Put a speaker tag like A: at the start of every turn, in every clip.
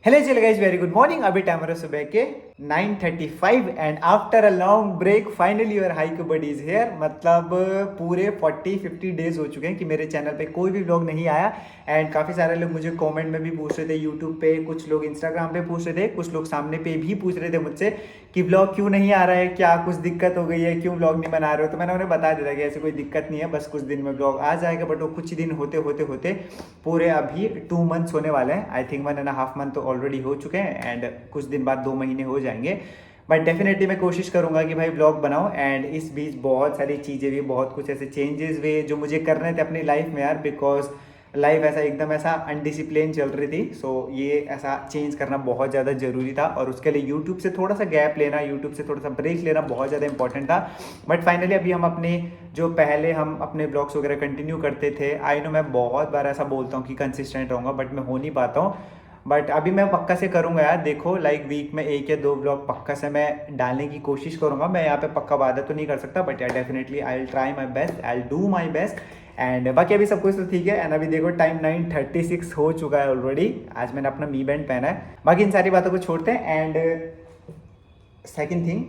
A: Hello चलो guys, very good morning. अभी time हो रहा है सुबह के 9:35 and after a long break finally your hike buddy is here. मतलब पूरे 40-50 डेज हो चुके हैं कि मेरे चैनल पे कोई भी व्लॉग नहीं आया। एंड काफ़ी सारे लोग मुझे कमेंट में भी पूछ रहे थे, यूट्यूब पे कुछ लोग इंस्टाग्राम पे पूछ रहे थे, कुछ लोग सामने पे भी पूछ रहे थे मुझसे कि व्लॉग क्यों नहीं आ रहा है, क्या कुछ दिक्कत हो गई है, क्यों व्लॉग नहीं बना रहे हो। तो मैंने उन्हें बता दिया कि ऐसी कोई दिक्कत नहीं है, बस कुछ दिन में व्लॉग आ जाएगा। बट वो कुछ दिन होते होते होते पूरे अभी 2 मंथ्स होने वाले हैं। आई थिंक 1.5 मंथ तो ऑलरेडी हो चुके हैं एंड कुछ दिन बाद 2 महीने हो जाएंगे। बट डेफिनेटली मैं कोशिश करूंगा कि भाई ब्लॉग बनाऊं। एंड इस बीच बहुत सारी चीज़ें भी, बहुत कुछ ऐसे चेंजेस हुए जो मुझे करने थे अपनी लाइफ में यार, बिकॉज लाइफ ऐसा एकदम ऐसा अनडिसिप्लिन चल रही थी। सो ये ऐसा चेंज करना बहुत ज़्यादा ज़रूरी था और उसके लिए यूट्यूब से थोड़ा सा गैप लेना, यूट्यूब से थोड़ा सा ब्रेक लेना बहुत ज़्यादा इंपॉर्टेंट था। बट फाइनली अभी हम अपने जो पहले हम अपने ब्लॉग्स वगैरह कंटिन्यू करते थे, आई नो मैं बहुत बार ऐसा बोलता हूँ कि कंसिस्टेंट रहूँगा, बट मैं हो नहीं पाता हूँ। बट अभी मैं पक्का से करूँगा यार। देखो लाइक वीक में 1 या 2 ब्लॉग पक्का से मैं डालने की कोशिश करूँगा। मैं यहाँ पे पक्का वादा तो नहीं कर सकता, बट यार definitely I will try my best, I will do my best. And बाकी अभी सब कुछ तो ठीक है। एंड अभी देखो टाइम 9:36 हो चुका है ऑलरेडी। आज मैंने अपना मी बैंड पहना है। बाकी इन सारी बातों को छोड़ते हैं। एंड सेकेंड थिंग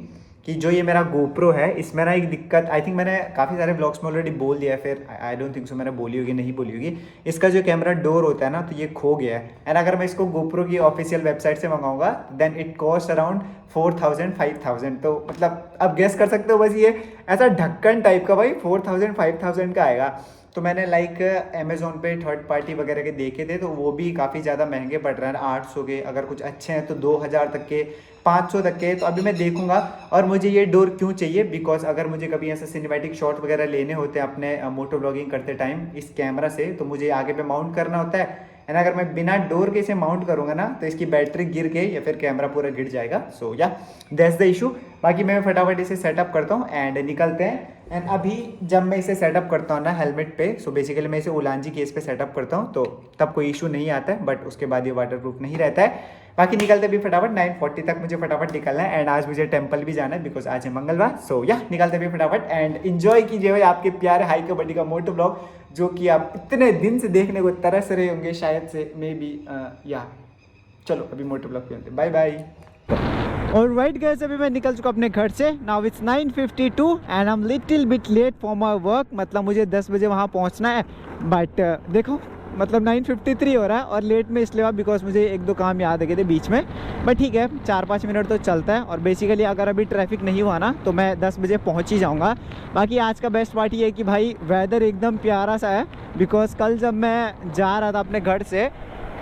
A: कि जो ये मेरा गोप्रो है, इसमें ना एक दिक्कत, आई थिंक मैंने काफ़ी सारे ब्लॉग्स में ऑलरेडी बोल दिया है, फिर आई डोंट थिंक सो मैंने बोली होगी, नहीं बोली होगी। इसका जो कैमरा डोर होता है ना, तो ये खो गया है। एंड अगर मैं इसको गोप्रो की ऑफिशियल वेबसाइट से मंगाऊंगा देन इट कॉस्ट अराउंड 4,000-5,000। तो मतलब अब गेस कर सकते हो, बस ये ऐसा ढक्कन टाइप का भाई 4,000-5,000 का आएगा। तो मैंने लाइक अमेजोन पे थर्ड पार्टी वगैरह के देखे थे, तो वो भी काफ़ी ज़्यादा महंगे पड़ रहे हैं, 800 के, अगर कुछ अच्छे हैं तो 2,000 तक के, 500 तक के। तो अभी मैं देखूंगा। और मुझे ये डोर क्यों चाहिए, बिकॉज अगर मुझे कभी ऐसे सिनेमैटिक शॉट वगैरह लेने होते हैं अपने मोटो ब्लॉगिंग करते टाइम इस कैमरा से, तो मुझे आगे पे माउंट करना होता है। एंड अगर मैं बिना डोर के इसे माउंट करूंगा ना, तो इसकी बैटरी गिर के या फिर कैमरा पूरा गिर जाएगा। सो या दैट्स द इशू। बाकी मैं फटाफट इसे सेटअप करता हूँ एंड निकलते हैं। एंड अभी जब मैं इसे सेटअप करता हूँ ना हेलमेट पे, सो बेसिकली मैं इसे उलांजी केस पे सेटअप करता हूँ, तो तब कोई इशू नहीं आता है। बट उसके बाद ये वाटरप्रूफ नहीं रहता है। बाकी निकलते भी फटाफट 9:40 तक मुझे फटाफट निकलना है। एंड आज मुझे टेंपल भी जाना है बिकॉज आज है मंगलवार। सो या निकलते भी फटाफट एंड इन्जॉय कीजिए भाई आपके प्यारे हाई कबड्डी का मोटो ब्लॉग, जो कि आप इतने दिन से देखने को तरस रहे होंगे शायद से, मे बी। या चलो अभी मोटो ब्लॉग पे मिलते हैं, बाय बाय। और राइट गाइस, अभी मैं निकल चुका अपने घर से। Now it's 9:52 and I am little bit late for my work. मतलब मुझे 10 बजे वहाँ पहुँचना है। बट देखो मतलब 9:53 हो रहा है और लेट में इसलिए बिकॉज मुझे 1-2 काम याद आ गए थे बीच में। बट ठीक है, 4-5 मिनट तो चलता है। और बेसिकली अगर अभी ट्रैफिक नहीं हुआ ना, तो मैं 10 बजे पहुँच ही जाऊँगा। बाकी आज का बेस्ट पार्ट ये है कि भाई वेदर एकदम प्यारा सा है। बिकॉज कल जब मैं जा रहा था अपने घर से,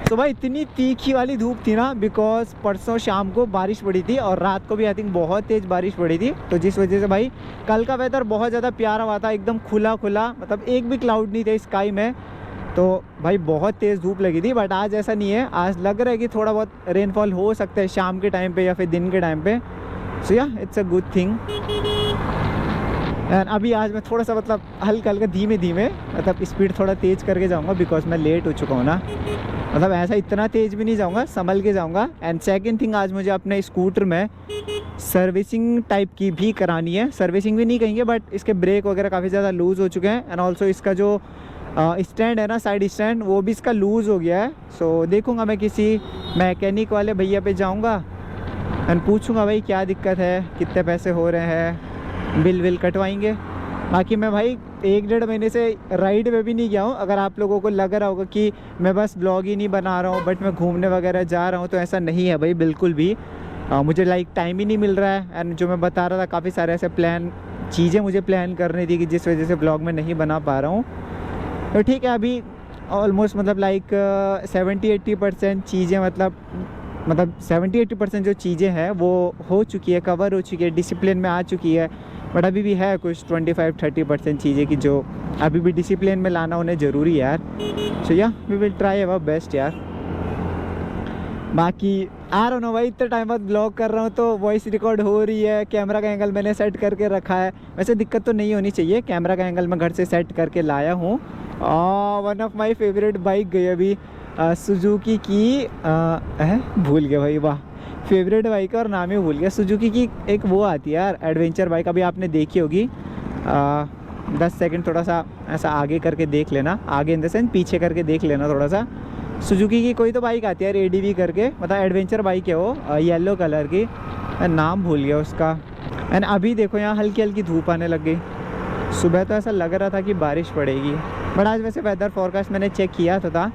A: तो भाई इतनी तीखी वाली धूप थी ना, बिकॉज परसों शाम को बारिश पड़ी थी और रात को भी आई थिंक बहुत तेज़ बारिश पड़ी थी। तो जिस वजह से भाई कल का वेदर बहुत ज़्यादा प्यारा हुआ था, एकदम खुला खुला, मतलब एक भी क्लाउड नहीं थे स्काई में। तो भाई बहुत तेज़ धूप लगी थी। बट आज ऐसा नहीं है, आज लग रहा है कि थोड़ा बहुत रेनफॉल हो सकता है शाम के टाइम पे या फिर दिन के टाइम पे। सो या it's a good thing. And अभी आज मैं थोड़ा सा मतलब हल्का हल्का धीमे धीमे मतलब स्पीड थोड़ा तेज़ करके जाऊँगा, बिकॉज मैं लेट हो चुका हूँ ना। मतलब ऐसा इतना तेज़ भी नहीं जाऊँगा, संभल के जाऊँगा। एंड सेकंड थिंग, आज मुझे अपने स्कूटर में सर्विसिंग टाइप की भी करानी है। सर्विसिंग भी नहीं कहेंगे, बट इसके ब्रेक वगैरह काफ़ी ज़्यादा लूज़ हो चुके हैं। एंड ऑल्सो इसका जो स्टैंड है ना, साइड स्टैंड, वो भी इसका लूज़ हो गया है। सो देखूँगा मैं किसी मैकेनिक वाले भैया पे जाऊँगा एंड पूछूँगा भाई क्या दिक्कत है, कितने पैसे हो रहे हैं, बिल विल कटवाएंगे। बाकी मैं भाई 1-1.5 महीने से राइड में भी नहीं गया हूँ। अगर आप लोगों को लग रहा होगा कि मैं बस ब्लॉग ही नहीं बना रहा हूँ बट मैं घूमने वगैरह जा रहा हूँ, तो ऐसा नहीं है भाई, बिल्कुल भी। मुझे लाइक टाइम ही नहीं मिल रहा है। एंड जो मैं बता रहा था, काफ़ी सारे ऐसे चीज़ें मुझे प्लान करनी थी कि जिस वजह से ब्लॉग में नहीं बना पा रहा हूँ। तो ठीक है, अभी ऑलमोस्ट मतलब लाइक 70-80% चीज़ें मतलब 70-80% जो चीज़ें हैं वो हो चुकी है, कवर हो चुकी है, डिसिप्लिन में आ चुकी है। बट अभी भी है कुछ 25-30% चीज़ें कि जो अभी भी डिसिप्लिन में लाना उन्हें ज़रूरी है यार। सो या we will try our best यार। बाकी आ रहा हूँ भाई, इतने टाइम बाद ब्लॉग कर रहा हूँ तो वॉइस रिकॉर्ड हो रही है। कैमरा का एंगल मैंने सेट करके रखा है। वैसे दिक्कत तो नहीं होनी चाहिए, कैमरा का एंगल मैं घर से सेट करके लाया हूँ। One of my favourite bike गई अभी, सुजुकी की भूल गया भाई, वाह, फेवरेट बाइक का और नाम ही भूल गया। सुजुकी की एक वो आती है यार, एडवेंचर बाइक, अभी आपने देखी होगी। 10 सेकंड थोड़ा सा ऐसा आगे करके देख लेना, आगे इन द सेंस पीछे करके देख लेना थोड़ा सा। सुजुकी की कोई तो बाइक आती है यार, एडीवी करके, मतलब एडवेंचर बाइक है वो, येलो कलर की, मैं नाम भूल गया उसका। एंड अभी देखो यहाँ हल्की हल्की धूप आने लग गई। सुबह तो ऐसा लग रहा था कि बारिश पड़ेगी, बट आज वैसे वेदर फोरकास्ट मैंने चेक किया तो था,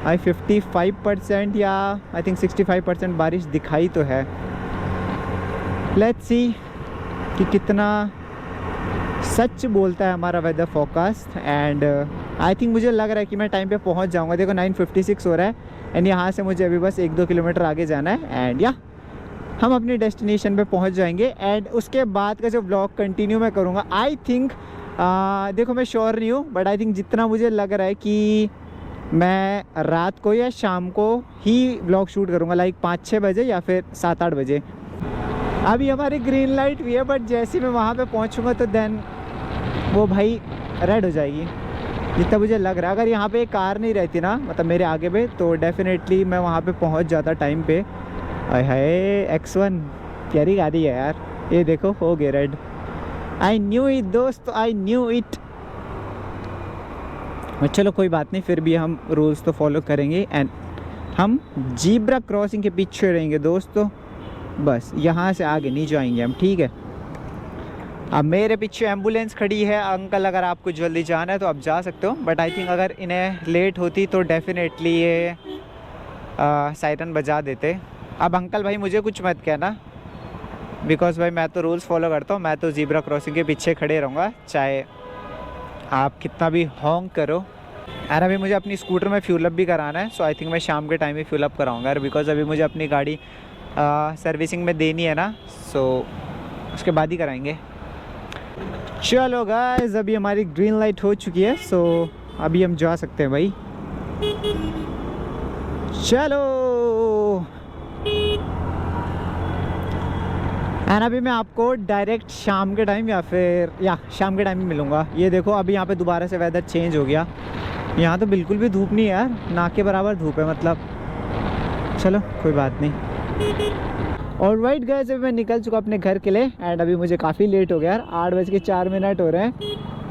A: आई 55% या आई थिंक 65% बारिश दिखाई तो है। लेट्स सी कि कितना सच बोलता है हमारा weather forecast. And I think मुझे लग रहा है कि मैं टाइम पे पहुंच जाऊंगा। देखो 9:56 हो रहा है एंड यहाँ से मुझे अभी बस 1-2 किलोमीटर आगे जाना है एंड या हम अपनी डेस्टिनेशन पे पहुंच जाएंगे। एंड उसके बाद का जो व्लॉग कंटिन्यू मैं करूँगा, आई थिंक देखो मैं श्योर नहीं हूँ, बट आई थिंक जितना मुझे लग रहा है कि मैं रात को या शाम को ही व्लॉग शूट करूँगा, लाइक 5-6 बजे या फिर 7-8 बजे। अभी हमारी ग्रीन लाइट भी है, बट जैसे मैं वहाँ पे पहुँचूँगा तो देन वो भाई रेड हो जाएगी, जितना मुझे लग रहा है। अगर यहाँ पे एक कार नहीं रहती ना, मतलब मेरे आगे पे, तो डेफिनेटली मैं वहाँ पे पहुँच जाता टाइम पे। हाय X1 प्यारी गाड़ी है यार, ये देखो हो गया रेड। आई न्यू इट दोस्त, आई न्यू इट। चलो कोई बात नहीं, फिर भी हम रूल्स तो फॉलो करेंगे एंड हम जीब्रा क्रॉसिंग के पीछे रहेंगे दोस्तों, बस यहाँ से आगे नहीं जाएंगे हम, ठीक है। अब मेरे पीछे एम्बुलेंस खड़ी है, अंकल अगर आपको जल्दी जाना है तो आप जा सकते हो, बट आई थिंक अगर इन्हें लेट होती तो डेफिनेटली ये सायरन बजा देते। अब अंकल भाई मुझे कुछ मत कहना, बिकॉज भाई मैं तो रूल्स फॉलो करता हूँ, मैं तो जीब्रा क्रॉसिंग के पीछे खड़े रहूँगा चाहे आप कितना भी हॉन्ग करो। यार अभी मुझे अपनी स्कूटर में फ्यूल अप भी कराना है, सो आई थिंक मैं शाम के टाइम में फ्यूल अप कराऊंगा यार, बिकॉज अभी मुझे अपनी गाड़ी सर्विसिंग में देनी है ना, सो उसके बाद ही कराएंगे। चलो गाइस अभी हमारी ग्रीन लाइट हो चुकी है, सो अभी हम जा सकते हैं भाई, चलो। एंड अभी मैं आपको डायरेक्ट शाम के टाइम या शाम के टाइम में मिलूँगा। ये देखो अभी यहाँ पे दोबारा से वेदर चेंज हो गया, यहाँ तो बिल्कुल भी धूप नहीं है यार, ना के बराबर धूप है मतलब। चलो कोई बात नहीं। ऑलराइट गाइस अभी मैं निकल चुका अपने घर के लिए एंड अभी मुझे काफ़ी लेट हो गया यार, 8:04 हो रहे हैं।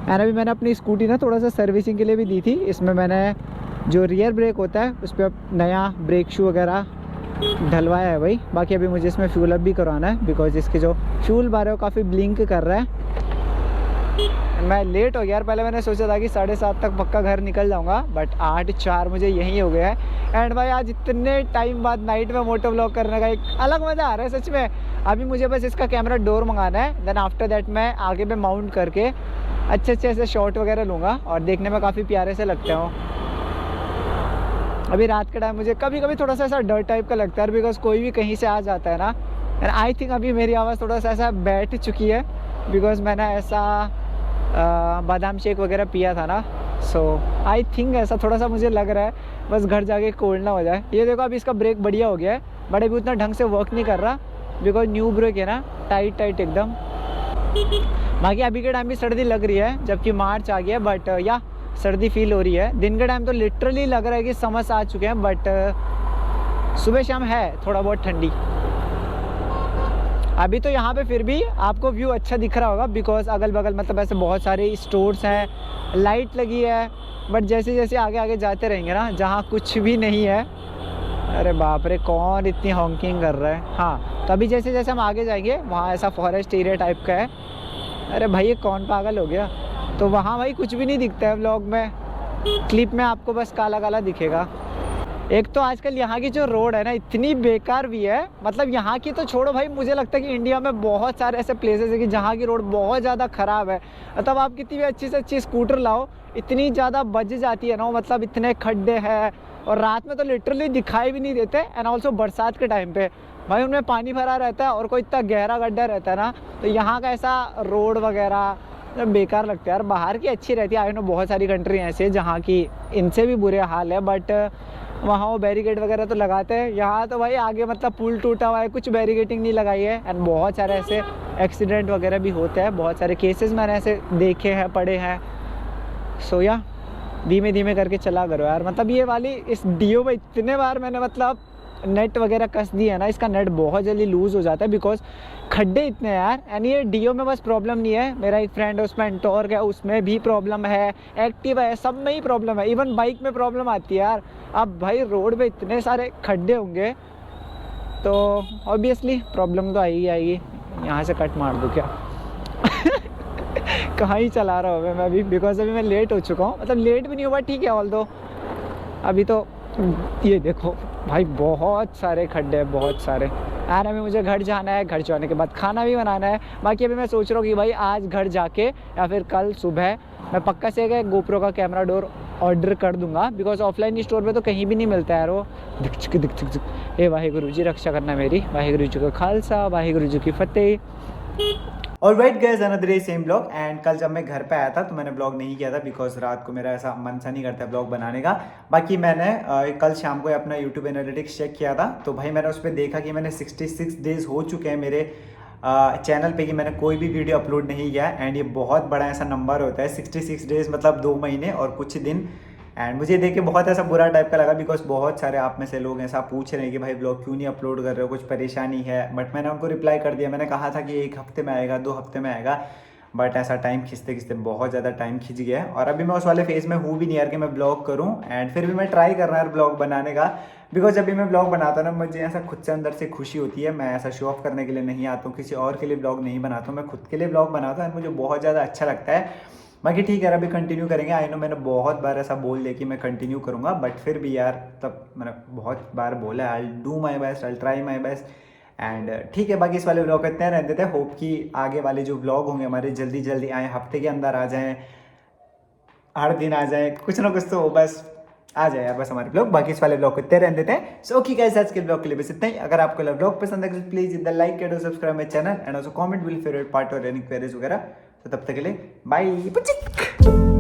A: एंड अभी मैंने अपनी स्कूटी ना थोड़ा सा सर्विसिंग के लिए भी दी थी। इसमें मैंने जो रियर ब्रेक होता है उस पर नया ब्रेक शू वगैरह ढलवाया है भाई। बाकी अभी मुझे इसमें फ्यूल अप भी करवाना है, बिकॉज इसके जो फ्यूल बार है वो काफ़ी ब्लिंक कर रहा है। मैं लेट हो गया यार, पहले मैंने सोचा था कि 7:30 तक पक्का घर निकल जाऊंगा, बट 8:04 मुझे यहीं हो गया है। एंड भाई आज इतने टाइम बाद नाइट में मोटो व्लॉग करने का एक अलग मज़ा आ रहा है सच में। अभी मुझे बस इसका कैमरा डोर मंगाना है, देन आफ्टर दैट मैं आगे पे माउंट करके अच्छे ऐसे शॉट वगैरह लूँगा और देखने में काफ़ी प्यारे से लगते हो। अभी रात के टाइम मुझे कभी कभी थोड़ा सा ऐसा डर टाइप का लगता है, बिकॉज कोई भी कहीं से आ जाता है ना। एंड आई थिंक अभी मेरी आवाज़ थोड़ा सा ऐसा बैठ चुकी है, बिकॉज मैंने ऐसा बादाम शेक वगैरह पिया था ना, सो आई थिंक ऐसा थोड़ा सा मुझे लग रहा है, बस घर जाके कोल्ड ना हो जाए। ये देखो अभी इसका ब्रेक बढ़िया हो गया है, बट अभी उतना ढंग से वर्क नहीं कर रहा, बिकॉज न्यू ब्रेक है ना, टाइट एकदम। बाकी अभी के टाइम भी सर्दी लग रही है, जबकि मार्च आ गया है, बट या सर्दी फील हो रही है। दिन के टाइम तो लिटरली लग रहा है कि समर्स आ चुके हैं, बट सुबह शाम है थोड़ा बहुत ठंडी। अभी तो यहाँ पे फिर भी आपको व्यू अच्छा दिख रहा होगा, बिकॉज अगल बगल मतलब ऐसे बहुत सारे स्टोर्स हैं, लाइट लगी है। बट जैसे जैसे आगे आगे जाते रहेंगे ना, जहाँ कुछ भी नहीं है, अरे बाप रे कौन इतनी हॉन्किंग कर रहा है। हाँ तो अभी जैसे जैसे हम आगे जाएंगे वहाँ ऐसा फॉरेस्ट एरिया टाइप का है। अरे भाई ये कौन पागल हो गया। तो वहाँ भाई कुछ भी नहीं दिखता है व्लॉग में, क्लिप में आपको बस काला काला दिखेगा। एक तो आजकल यहाँ की जो रोड है ना इतनी बेकार भी है, मतलब यहाँ की तो छोड़ो भाई, मुझे लगता है कि इंडिया में बहुत सारे ऐसे प्लेसेस है कि जहाँ की रोड बहुत ज़्यादा ख़राब है। मतलब आप कितनी भी अच्छी से अच्छी स्कूटर लाओ, इतनी ज़्यादा बज जाती है ना, मतलब इतने खड्डे हैं और रात में तो लिटरली दिखाई भी नहीं देते। एंड ऑल्सो बरसात के टाइम पे भाई उनमें पानी भरा रहता है और कोई इतना गहरा गड्ढा रहता है ना, तो यहाँ का ऐसा रोड वगैरह बेकार लगता है यार। बाहर की अच्छी रहती है, आई नो बहुत सारी कंट्री ऐसे जहाँ की इनसे भी बुरे हाल है, बट वहाँ वो बैरिकेड वगैरह तो लगाते हैं। यहाँ तो भाई आगे मतलब पुल टूटा हुआ है, कुछ बैरिकेडिंग नहीं लगाई है। एंड बहुत सारे ऐसे एक्सीडेंट वगैरह भी होते हैं, बहुत सारे केसेस मैंने ऐसे देखे हैं, पढ़े हैं। सो या धीमे धीमे करके चला करो यार। मतलब ये वाली इस डीओ में इतने बार मैंने मतलब नेट वगैरह कस दी है ना, इसका नेट बहुत जल्दी लूज़ हो जाता है, बिकॉज खड्डे इतने यार। एंड ये डीओ में बस प्रॉब्लम नहीं है, मेरा एक फ्रेंड है उसमें एंटॉर्क है, उसमें भी प्रॉब्लम है, एक्टिवा है, सब में ही प्रॉब्लम है। इवन बाइक में प्रॉब्लम आती है यार। अब भाई रोड पे इतने सारे खड्डे होंगे तो ऑब्वियसली प्रॉब्लम तो आएगी आएगी। यहाँ से कट मार दूँ क्या? कहाँ ही चला रहा हूँ मैं अभी, बिकॉज अभी मैं लेट हो चुका हूँ। मतलब लेट भी नहीं हुआ, ठीक है, ऑल दो अभी तो ये देखो भाई बहुत सारे खड्डे हैं, बहुत सारे यार। अभी मुझे घर जाना है, घर जाने के बाद खाना भी बनाना है। बाकी अभी मैं सोच रहा हूँ कि भाई आज घर जाके या फिर कल सुबह मैं पक्का से एक गोप्रो का कैमरा डोर ऑर्डर कर दूंगा, बिकॉज ऑफलाइन स्टोर पे तो कहीं भी नहीं मिलता है यार वो। दिख चिक हे वाहिगुरु जी रक्षा करना मेरी, वाहिगुरु जी का खालसा वाहिगुरु जी की फतेह। और wait guys another day same blog. And कल जब मैं घर पे आया था तो मैंने ब्लॉग नहीं किया था, बिकॉज रात को मेरा ऐसा मन सा नहीं करता ब्लॉग बनाने का। बाकी मैंने कल शाम को अपना यूट्यूब एनालिटिक्स चेक किया था, तो भाई मैंने उस पर देखा कि मैंने 66 डेज हो चुके हैं मेरे चैनल पे कि मैंने कोई भी वीडियो अपलोड नहीं किया। एंड ये बहुत बड़ा ऐसा नंबर होता है 66 डेज, मतलब 2 महीने और कुछ दिन। एंड मुझे देख के बहुत ऐसा बुरा टाइप का लगा, बिकॉज बहुत सारे आप में से लोग ऐसा पूछ रहे हैं कि भाई ब्लॉग क्यों नहीं अपलोड कर रहे हो, कुछ परेशानी है। बट मैंने उनको रिप्लाई कर दिया, मैंने कहा था कि 1 हफ्ते में आएगा, 2 हफ्ते में आएगा। बट ऐसा टाइम खींचते खींचते बहुत ज़्यादा टाइम खींच गया है और अभी मैं उस वाले फेज़ में हूँ भी नहीं यार कि मैं ब्लॉग करूँ। एंड फिर भी मैं ट्राई कर रहा हूँ यार ब्लॉग बनाने का, बिकॉज जब भी मैं ब्लॉग बनाता हूँ ना मुझे ऐसा खुद से अंदर से खुशी होती है। मैं ऐसा शो ऑफ करने के लिए नहीं आता हूँ, किसी और के लिए ब्लॉग नहीं बनाता हूँ, मैं खुद के लिए ब्लॉग बनाता हूँ एंड मुझे बहुत ज़्यादा अच्छा लगता है। बाकी ठीक है अभी कंटिन्यू करेंगे। आई नो मैंने बहुत बार ऐसा बोल दिया कि मैं कंटिन्यू करूँगा, बट फिर भी यार तब मैंने बहुत बार बोला I do my best, I try my best. And ठीक है बाकी इस वाले ब्लॉग इतने रहने देते हैं। होप कि आगे वाले जो ब्लॉग होंगे हमारे जल्दी जल्दी आए, हफ्ते के अंदर आ जाएँ, 8 दिन आ जाए, कुछ ना कुछ तो बस आ जाए यार बस हमारे ब्लॉग। बाकी इस वाले ब्लॉग को इतने रहने देते हैं। सो ओके गाइस आज के ब्लॉग के लिए बस इतना ही। अगर आपको ब्लॉग पसंद है प्लीज इधर लाइक कर दो, subscribe my channel and also comment will favourite part और एनी क्वेरीज वगैरह। तो तब तक के लिए बाय।